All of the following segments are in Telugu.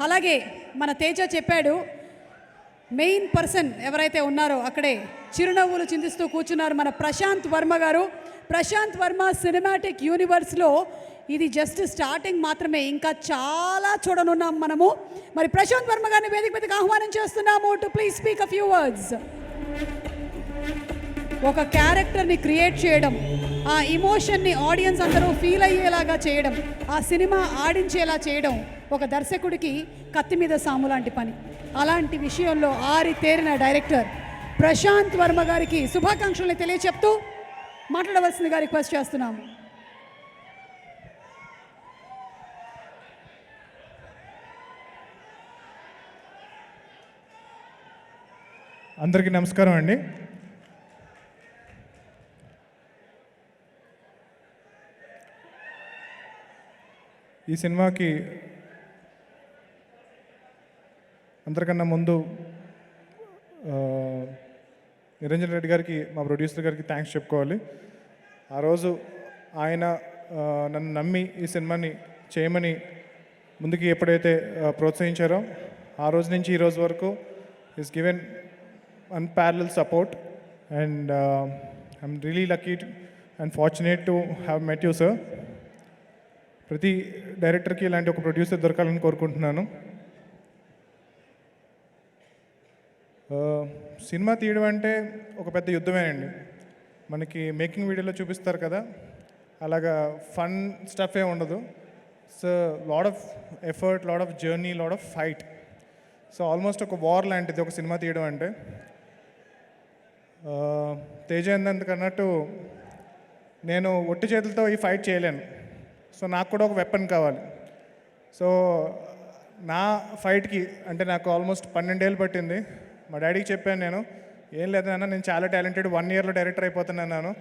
అలాగే మన తేజ చెప్పాడు, మెయిన్ పర్సన్ ఎవరైతే ఉన్నారో అక్కడే చిరునవ్వులు చిందిస్తూ కూర్చున్నారు మన ప్రశాంత్ వర్మ గారు. ప్రశాంత్ వర్మ సినిమాటిక్ యూనివర్స్లో ఇది జస్ట్ స్టార్టింగ్ మాత్రమే, ఇంకా చాలా చూడనున్నాం మనము. మరి ప్రశాంత్ వర్మ గారిని వేదిక మీదకి ఆహ్వానం చేస్తున్నాము to please speak a few words. ఒక క్యారెక్టర్ని క్రియేట్ చేయడం, ఆ ఇమోషన్ని ఆడియన్స్ అందరూ ఫీల్ అయ్యేలాగా చేయడం, ఆ సినిమా ఆడించేలా చేయడం ఒక దర్శకుడికి కత్తి మీద సాము లాంటి పని. అలాంటి విషయంలో ఆరితేరిన డైరెక్టర్ ప్రశాంత్ వర్మ గారికి శుభాకాంక్షల్ని తెలియచెప్తూ మాట్లాడవలసిందిగా రిక్వెస్ట్ చేస్తున్నాము. అందరికీ నమస్కారం అండి. ఈ సినిమాకి అందరికన్నా ముందు నిరంజన్ రెడ్డి గారికి, మా ప్రొడ్యూసర్ గారికి థ్యాంక్స్ చెప్పుకోవాలి. ఆ రోజు ఆయన నన్ను నమ్మి ఈ సినిమాని చేయమని ముందుకి ఎప్పుడైతే ప్రోత్సహించారో ఆ రోజు నుంచి ఈ రోజు వరకు is given unparalleled support, and I'm really lucky and fortunate to have met you, sir. ప్రతి డైరెక్టర్కి ఇలాంటి ఒక ప్రొడ్యూసర్ దొరకాలని కోరుకుంటున్నాను. సినిమా తీయడం అంటే ఒక పెద్ద యుద్ధమేనండి. మనకి మేకింగ్ వీడియోలో చూపిస్తారు కదా, అలాగా ఫన్ స్టఫ్ ఏ ఉండదు. So lot of effort, lot of journey, lot of fight. So almost ఒక వార్ లాంటిది ఒక సినిమా తీయడం అంటే. తేజ ఎందుకన్నట్టు నేను ఒట్టి చేతులతో ఈ ఫైట్ చేయలేను. సో నాకు కూడా ఒక వెపన్ కావాలి. సో నా ఫైట్కి అంటే నాకు ఆల్మోస్ట్ 12 ఏళ్ళు పట్టింది. మా డాడీకి చెప్పాను, నేను ఏం లేదన్నా, నేను చాలా టాలెంటెడ్, 1 ఇయర్లో డైరెక్టర్ అయిపోతున్నాను.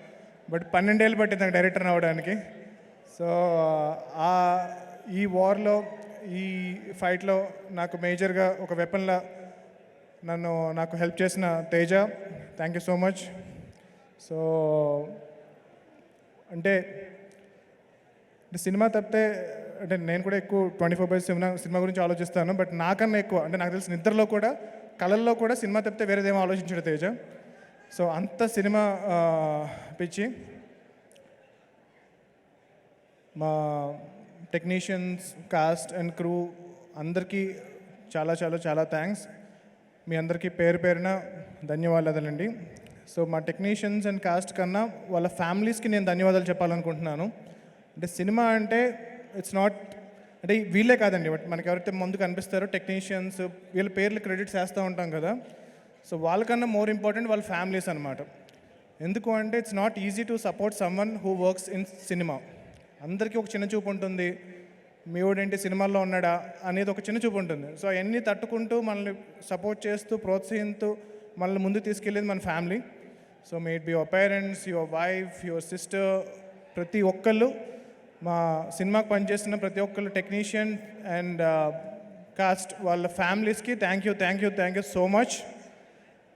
బట్ 12 ఏళ్ళు పట్టింది నాకు డైరెక్టర్ అవ్వడానికి. సో ఈ వార్లో, ఈ ఫైట్లో నాకు మేజర్గా ఒక వెపన్లా నాకు హెల్ప్ చేసిన Teja, thank you so much. So అంటే సినిమా తప్పితే అంటే నేను కూడా ఎక్కువ 24/7 సినిమా గురించి ఆలోచిస్తాను. బట్ నాకన్నా ఎక్కువ అంటే నాకు తెలిసిన నిద్రలో కూడా, కళల్లో కూడా సినిమా తప్పితే వేరేదేమో ఆలోచించాడు తేజ. సో అంత సినిమా పిచ్చి. మా టెక్నీషియన్స్, కాస్ట్ అండ్ క్రూ అందరికీ చాలా చాలా చాలా థ్యాంక్స్. మీ అందరికీ పేరు పేరున ధన్యవాదాలండి. సో మా టెక్నీషియన్స్ అండ్ కాస్ట్ కన్నా వాళ్ళ ఫ్యామిలీస్కి నేను ధన్యవాదాలు చెప్పాలనుకుంటున్నాను. అంటే సినిమా అంటే ఇట్స్ నాట్ అంటే వీళ్ళే కాదండి, బట్ మనకి ఎవరైతే ముందు కనిపిస్తారో టెక్నీషియన్స్, వీళ్ళ పేర్లు క్రెడిట్స్ వేస్తూ ఉంటాం కదా. సో వాళ్ళకన్నా మోర్ ఇంపార్టెంట్ వాళ్ళ ఫ్యామిలీస్ అనమాట. ఎందుకు అంటే it's not easy to support someone who works in cinema. అందరికీ ఒక చిన్న చూపు ఉంటుంది, మీ వాడేంటి సినిమాల్లో ఉన్నాడా అనేది ఒక చిన్న చూపు ఉంటుంది. సో అవన్నీ తట్టుకుంటూ మనల్ని సపోర్ట్ చేస్తూ, ప్రోత్సహిస్తూ మనల్ని ముందు తీసుకెళ్ళేది మన family. So may it be your parents, your wife, your sister, ప్రతి ఒక్కళ్ళు, మా సినిమాకి పనిచేస్తున్న ప్రతి ఒక్కళ్ళు, టెక్నీషియన్ అండ్ కాస్ట్, వాళ్ళ ఫ్యామిలీస్కి థ్యాంక్ యూ సో మచ్.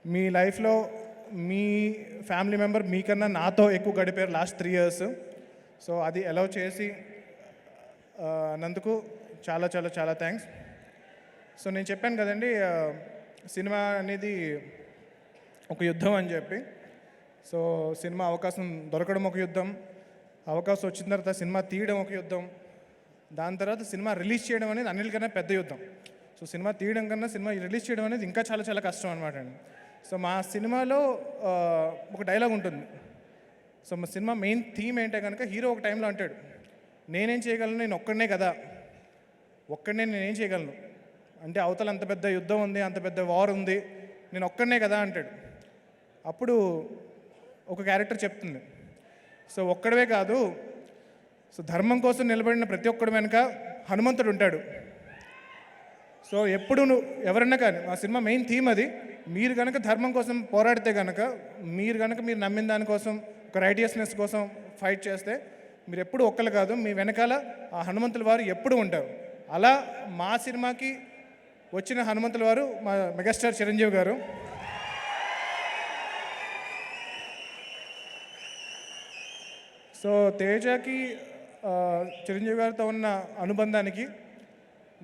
మీ లైఫ్లో మీ ఫ్యామిలీ మెంబర్ మీకన్నా నాతో ఎక్కువ గడిపారు లాస్ట్ 3 years. సో అది అలౌ చేసి నందుకు చాలా చాలా చాలా థ్యాంక్స్. సో నేను చెప్పాను కదండి, సినిమా అనేది ఒక యుద్ధం అని చెప్పి. సో సినిమా అవకాశం దొరకడం ఒక యుద్ధం, అవకాశం వచ్చిన తర్వాత సినిమా తీయడం ఒక యుద్ధం, దాని తర్వాత సినిమా రిలీజ్ చేయడం అనేది అన్నిటికన్నా పెద్ద యుద్ధం. సో సినిమా తీయడం కన్నా సినిమా రిలీజ్ చేయడం అనేది ఇంకా చాలా చాలా కష్టం అనమాట అండి. సో మా సినిమాలో ఒక డైలాగ్ ఉంటుంది. సో మా సినిమా మెయిన్ థీమ్ ఏంటంటే కనుక, హీరో ఒక టైంలో అంటాడు, నేనేం చేయగలను, నేను ఒక్కడనే కదా, నేనేం చేయగలను అంటే అవతల అంత పెద్ద యుద్ధం ఉంది, అంత పెద్ద వార్ ఉంది, నేను ఒక్కడనే కదా అంటాడు. అప్పుడు ఒక క్యారెక్టర్ చెప్తుంది, సో ఒక్కడవే కాదు, సో ధర్మం కోసం నిలబడిన ప్రతి ఒక్కడి వెనుక హనుమంతుడు ఉంటాడు. సో ఎప్పుడు ఎవరన్నా కానీ, మా సినిమా మెయిన్ థీమ్ అది. మీరు కనుక ధర్మం కోసం పోరాడితే కనుక, మీరు నమ్మిన దానికోసం, ఒక రైటియస్నెస్ కోసం ఫైట్ చేస్తే, మీరు ఎప్పుడు ఒక్కరు కాదు, మీ వెనకాల ఆ హనుమంతుల వారు ఎప్పుడు ఉంటారు. అలా మా సినిమాకి వచ్చిన హనుమంతుల వారు మా మెగాస్టార్ చిరంజీవి గారు. సో తేజకి చిరంజీవి గారితో ఉన్న అనుబంధానికి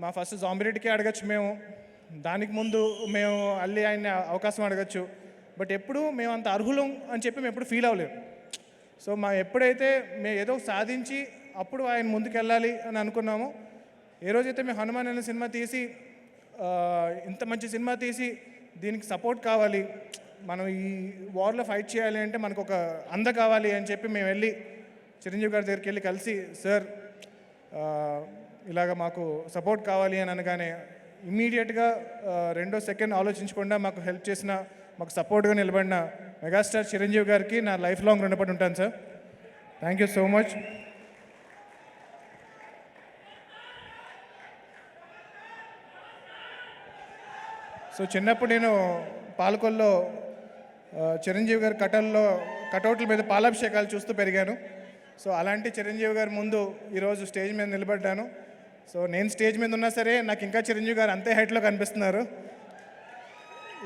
మా ఫస్ట్ జాంబిరెడ్డికి అడగచ్చు మేము, దానికి ముందు మేము అల్లి ఆయన అవకాశం అడగచ్చు. బట్ ఎప్పుడు మేము అంత అర్హులం అని చెప్పి మేము ఎప్పుడు ఫీల్ అవ్వలేము. సో ఎప్పుడైతే మేము ఏదో సాధించి అప్పుడు ఆయన ముందుకెళ్ళాలి అని అనుకున్నామో, ఏ రోజైతే మేము హనుమాన్ అనే సినిమా తీసి ఇంత మంచి సినిమా తీసి దీనికి సపోర్ట్ కావాలి, మనం ఈ వార్లో ఫైట్ చేయాలి అంటే మనకు ఒక అంద కావాలి అని చెప్పి మేము వెళ్ళి చిరంజీవి గారి దగ్గరికి వెళ్ళి కలిసి, సార్ ఇలాగ మాకు సపోర్ట్ కావాలి అని అనగానే ఇమ్మీడియట్గా 2 సెకండ్ ఆలోచించకుండా మాకు హెల్ప్ చేసిన, మాకు సపోర్ట్గా నిలబడిన మెగాస్టార్ చిరంజీవి గారికి నా లైఫ్ లాంగ్ రుణపడి ఉంటాను sir. Thank you so much. So చిన్నప్పుడు నేను పాలకొల్లో చిరంజీవి గారి కటౌట్ల మీద పాలాభిషేకాలు చూస్తూ పెరిగాను. సో అలాంటి చిరంజీవి గారి ముందు ఈరోజు స్టేజ్ మీద నిలబడ్డాను. సో నేను స్టేజ్ మీద ఉన్నా సరే నాకు ఇంకా చిరంజీవి గారు అంతే హైట్లో కనిపిస్తున్నారు.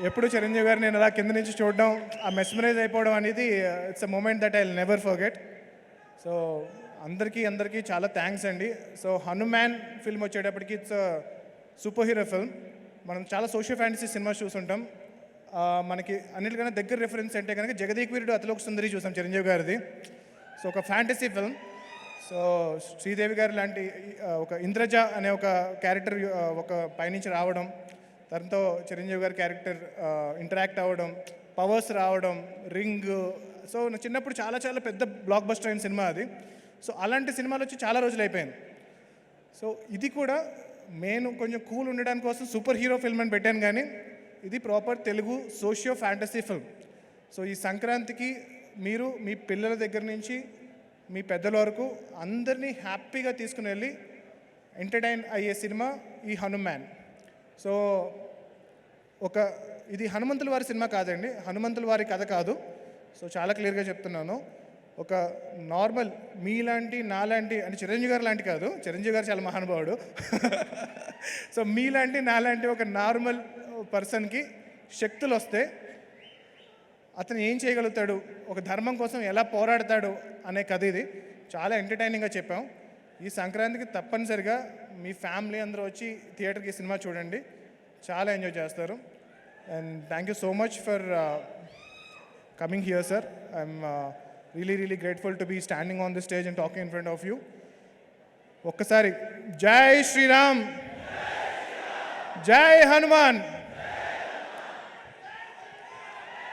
ఎప్పుడు చిరంజీవి గారు నేను అలా కింద నుంచి చూడడం, ఆ మెస్మరైజ్ అయిపోవడం అనేది it's a moment that I will never forget. So అందరికీ చాలా థ్యాంక్స్ అండి. సో హనుమాన్ ఫిల్మ్ వచ్చేటప్పటికి ఇట్స్ సూపర్ హీరో ఫిల్మ్. మనం చాలా సోషల్ ఫ్యాంటసీ సినిమా చూసుంటాం. మనకి అన్నిటికన్నా దగ్గర రెఫరెన్స్ అంటే కనుక జగదేక్ వీరుడు అతిలోక సుందరి చూసాం చిరంజీవి గారిది. సో ఒక ఫ్యాంటసీ ఫిల్మ్. సో శ్రీదేవి గారు లాంటి ఒక ఇంద్రజ అనే ఒక క్యారెక్టర్ ఒక పైనుంచి రావడం, తనతో చిరంజీవి గారి క్యారెక్టర్ ఇంటరాక్ట్ అవ్వడం, పవర్స్ రావడం, రింగ్. సో చిన్నప్పుడు చాలా పెద్ద బ్లాక్ బస్టర్ అయిన సినిమా అది. సో అలాంటి సినిమాలు వచ్చి చాలా రోజులు అయిపోయింది. సో ఇది కూడా నేను కొంచెం కూల్ ఉండడానికి కోసం సూపర్ హీరో ఫిల్మ్ అని పెట్టాను, కానీ ఇది proper Telugu socio fantasy film. So ఈ సంక్రాంతికి మీరు మీ పిల్లల దగ్గర నుంచి మీ పెద్దల వరకు అందరినీ హ్యాపీగా తీసుకుని వెళ్ళి ఎంటర్టైన్ అయ్యే సినిమా ఈ హనుమాన్. సో ఇది హనుమంతుల వారి సినిమా కాదండి, హనుమంతుల వారి కథ కాదు. సో చాలా క్లియర్గా చెప్తున్నాను. ఒక నార్మల్ మీలాంటి నాలాంటి, అంటే చిరంజీవి గారు లాంటి కాదు, చిరంజీవి గారు చాలా మహానుభావుడు. సో మీలాంటి నాలాంటి ఒక నార్మల్ పర్సన్కి శక్తులు వస్తే అతను ఏం చేయగలుగుతాడు, ఒక ధర్మం కోసం ఎలా పోరాడతాడు అనే కథ ఇది. చాలా ఎంటర్టైనింగ్గా చెప్పాం. ఈ సంక్రాంతికి తప్పనిసరిగా మీ ఫ్యామిలీ అందరూ వచ్చి థియేటర్కి సినిమా చూడండి, చాలా ఎంజాయ్ చేస్తారు. And thank you so much for coming here sir. I'm really grateful to be standing on the stage and talking in front of you. ఒక్కసారి జై శ్రీరామ్, జై హనుమాన్.